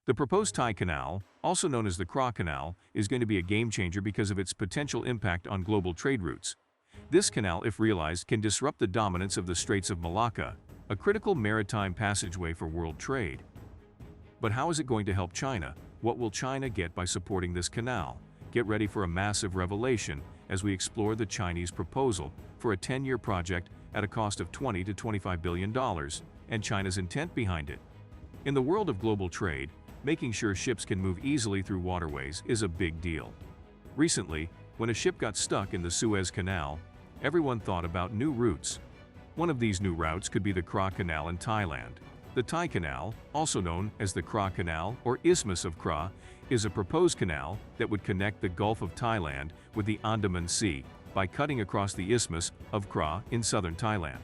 The proposed Thai Canal, also known as the Kra Canal, is going to be a game-changer because of its potential impact on global trade routes. This canal, if realized, can disrupt the dominance of the Straits of Malacca, a critical maritime passageway for world trade. But how is it going to help China? What will China get by supporting this canal? Get ready for a massive revelation as we explore the Chinese proposal for a 10-year project at a cost of $20 to $25 billion and China's intent behind it. In the world of global trade, making sure ships can move easily through waterways is a big deal. Recently, when a ship got stuck in the Suez Canal, everyone thought about new routes. One of these new routes could be the Kra Canal in Thailand. The Thai Canal, also known as the Kra Canal or Isthmus of Kra, is a proposed canal that would connect the Gulf of Thailand with the Andaman Sea by cutting across the Isthmus of Kra in southern Thailand.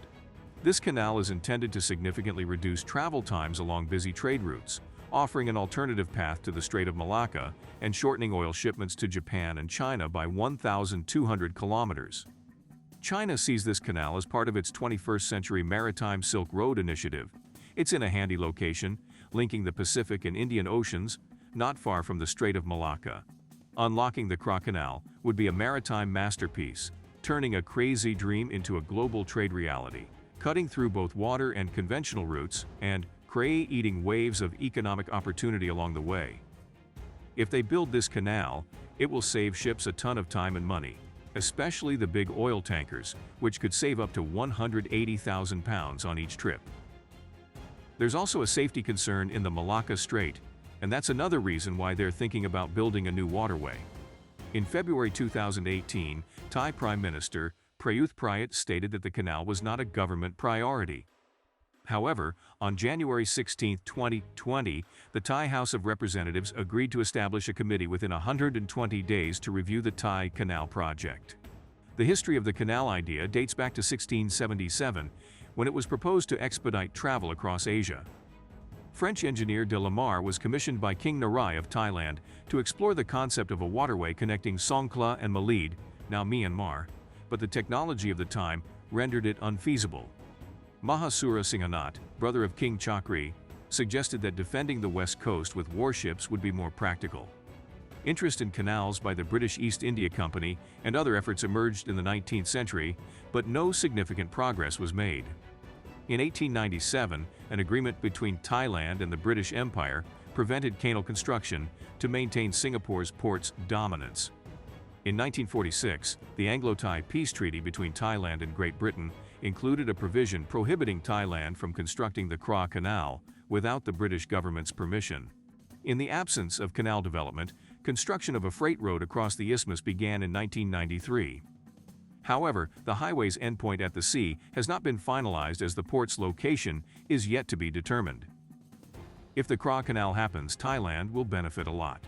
This canal is intended to significantly reduce travel times along busy trade routes, offering an alternative path to the Strait of Malacca and shortening oil shipments to Japan and China by 1,200 kilometers. China sees this canal as part of its 21st Century Maritime Silk Road initiative. It's in a handy location, linking the Pacific and Indian Oceans, not far from the Strait of Malacca. Unlocking the Kra Canal would be a maritime masterpiece, turning a crazy dream into a global trade reality, cutting through both water and conventional routes, and creating waves of economic opportunity along the way. If they build this canal, it will save ships a ton of time and money, especially the big oil tankers, which could save up to 180,000 pounds on each trip. There's also a safety concern in the Malacca Strait, and that's another reason why they're thinking about building a new waterway. In February 2018, Thai Prime Minister Prayuth Prayut stated that the canal was not a government priority. However, on January 16, 2020, the Thai House of Representatives agreed to establish a committee within 120 days to review the Thai Canal project. The history of the canal idea dates back to 1677, when it was proposed to expedite travel across Asia. French engineer de Lamar was commissioned by King Narai of Thailand to explore the concept of a waterway connecting Songkhla and Malid, now Myanmar, but the technology of the time rendered it unfeasible. Mahasura Singhanat, brother of King Chakri, suggested that defending the west coast with warships would be more practical. Interest in canals by the British East India Company and other efforts emerged in the 19th century, but no significant progress was made. In 1897, an agreement between Thailand and the British Empire prevented canal construction to maintain Singapore's port's dominance. In 1946, the Anglo-Thai peace treaty between Thailand and Great Britain included a provision prohibiting Thailand from constructing the Kra Canal without the British government's permission. In the absence of canal development, construction of a freight road across the isthmus began in 1993. However, the highway's endpoint at the sea has not been finalized as the port's location is yet to be determined. If the Kra Canal happens, Thailand will benefit a lot.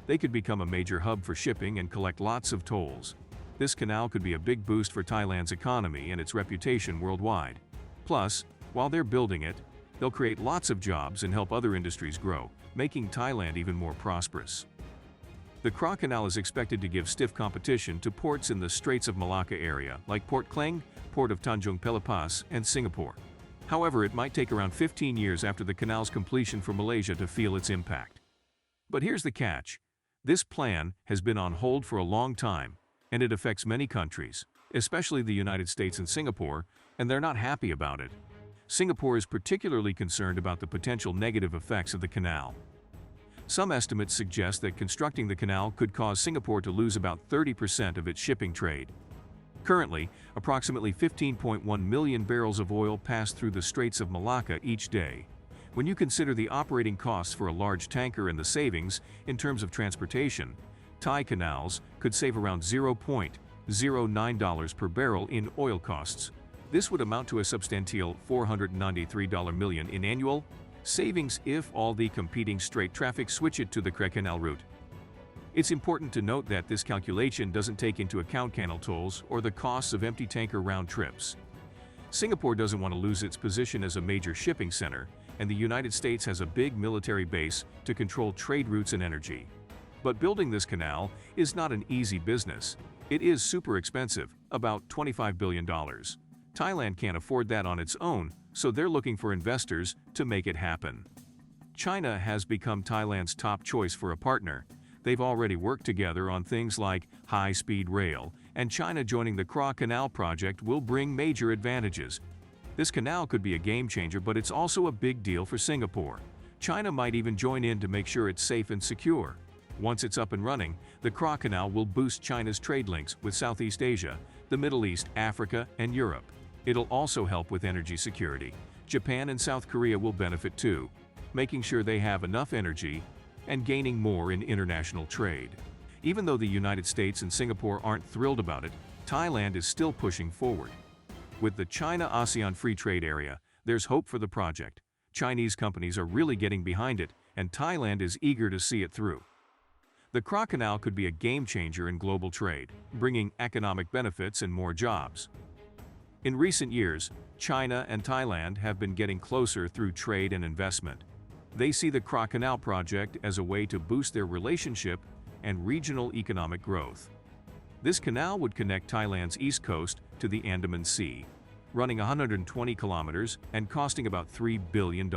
They could become a major hub for shipping and collect lots of tolls. This canal could be a big boost for Thailand's economy and its reputation worldwide. Plus, while they're building it, they'll create lots of jobs and help other industries grow, making Thailand even more prosperous. The Kra Canal is expected to give stiff competition to ports in the Straits of Malacca area, like Port Klang, Port of Tanjung Pelepas, and Singapore. However, it might take around 15 years after the canal's completion for Malaysia to feel its impact. But here's the catch. This plan has been on hold for a long time, and it affects many countries, especially the United States and Singapore, and they're not happy about it. Singapore is particularly concerned about the potential negative effects of the canal. Some estimates suggest that constructing the canal could cause Singapore to lose about 30% of its shipping trade. Currently, approximately 15.1 million barrels of oil pass through the Straits of Malacca each day. When you consider the operating costs for a large tanker and the savings in terms of transportation, Thai canals could save around $0.09 per barrel in oil costs. This would amount to a substantial $493 million in annual savings if all the competing straight traffic switch it to the Kra Canal route. It's important to note that this calculation doesn't take into account canal tolls or the costs of empty tanker round trips. Singapore doesn't want to lose its position as a major shipping center, and the United States has a big military base to control trade routes and energy. But building this canal is not an easy business. It is super expensive, about $25 billion. Thailand can't afford that on its own, so they're looking for investors to make it happen. China has become Thailand's top choice for a partner. They've already worked together on things like high-speed rail, and China joining the Kra Canal project will bring major advantages. This canal could be a game changer, but it's also a big deal for Singapore. China might even join in to make sure it's safe and secure. Once it's up and running, the Kra Canal will boost China's trade links with Southeast Asia, the Middle East, Africa, and Europe. It'll also help with energy security. Japan and South Korea will benefit too, making sure they have enough energy and gaining more in international trade. Even though the United States and Singapore aren't thrilled about it, Thailand is still pushing forward. With the China-ASEAN Free Trade Area, there's hope for the project. Chinese companies are really getting behind it, and Thailand is eager to see it through. The Kra Canal could be a game changer in global trade, bringing economic benefits and more jobs. In recent years, China and Thailand have been getting closer through trade and investment. They see the Kra Canal project as a way to boost their relationship and regional economic growth. This canal would connect Thailand's east coast to the Andaman Sea, running 120 kilometers and costing about $3 billion.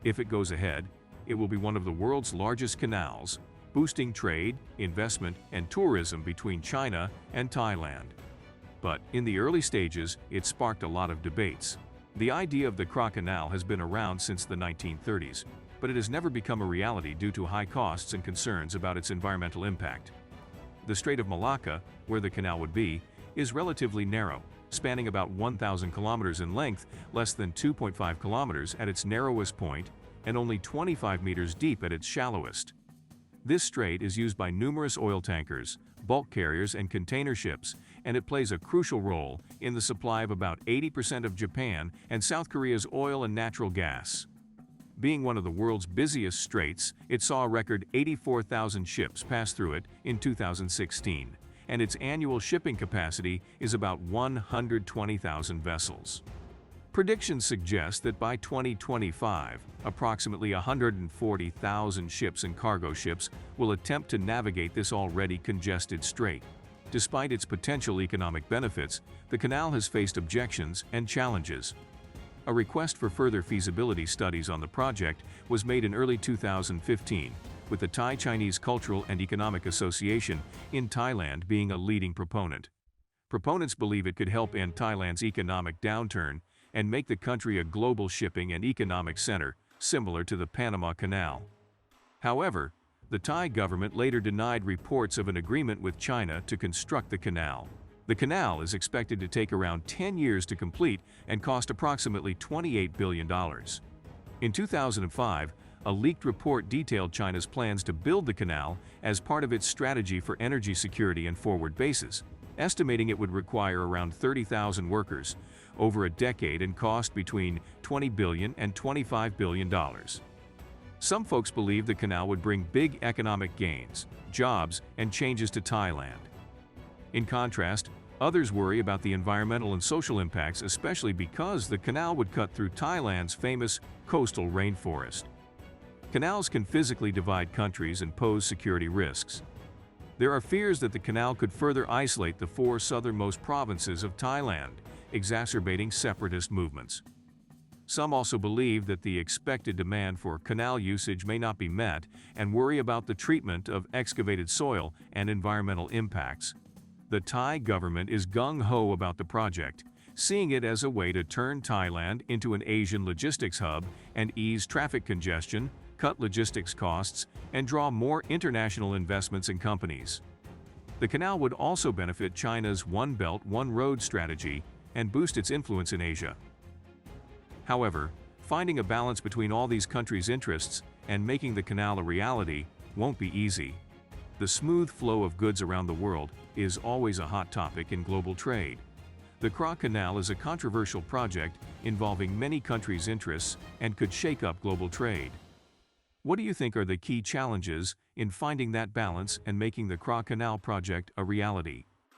If it goes ahead, it will be one of the world's largest canals, boosting trade, investment, and tourism between China and Thailand. But in the early stages, it sparked a lot of debates. The idea of the Kra Canal has been around since the 1930s, but it has never become a reality due to high costs and concerns about its environmental impact. The Strait of Malacca, where the canal would be, is relatively narrow, spanning about 1,000 kilometers in length, less than 2.5 kilometers at its narrowest point, and only 25 meters deep at its shallowest. This strait is used by numerous oil tankers, bulk carriers, and container ships, and it plays a crucial role in the supply of about 80% of Japan and South Korea's oil and natural gas. Being one of the world's busiest straits, it saw a record 84,000 ships pass through it in 2016, and its annual shipping capacity is about 120,000 vessels. Predictions suggest that by 2025, approximately 140,000 ships and cargo ships will attempt to navigate this already congested strait. Despite its potential economic benefits, the canal has faced objections and challenges. A request for further feasibility studies on the project was made in early 2015, with the Thai-Chinese Cultural and Economic Association in Thailand being a leading proponent. Proponents believe it could help end Thailand's economic downturn and make the country a global shipping and economic center, similar to the Panama Canal. However, the Thai government later denied reports of an agreement with China to construct the canal. The canal is expected to take around 10 years to complete and cost approximately $28 billion. In 2005, a leaked report detailed China's plans to build the canal as part of its strategy for energy security and forward bases, estimating it would require around 30,000 workers over a decade and cost between $20 billion and $25 billion. Some folks believe the canal would bring big economic gains, jobs, and changes to Thailand. In contrast, others worry about the environmental and social impacts, especially because the canal would cut through Thailand's famous coastal rainforest. Canals can physically divide countries and pose security risks. There are fears that the canal could further isolate the 4 southernmost provinces of Thailand, exacerbating separatist movements. Some also believe that the expected demand for canal usage may not be met and worry about the treatment of excavated soil and environmental impacts. The Thai government is gung-ho about the project, seeing it as a way to turn Thailand into an Asian logistics hub and ease traffic congestion, cut logistics costs, and draw more international investments and companies. The canal would also benefit China's One Belt, One Road strategy and boost its influence in Asia. However, finding a balance between all these countries' interests and making the canal a reality won't be easy. The smooth flow of goods around the world is always a hot topic in global trade. The Kra Canal is a controversial project involving many countries' interests and could shake up global trade. What do you think are the key challenges in finding that balance and making the Kra Canal project a reality?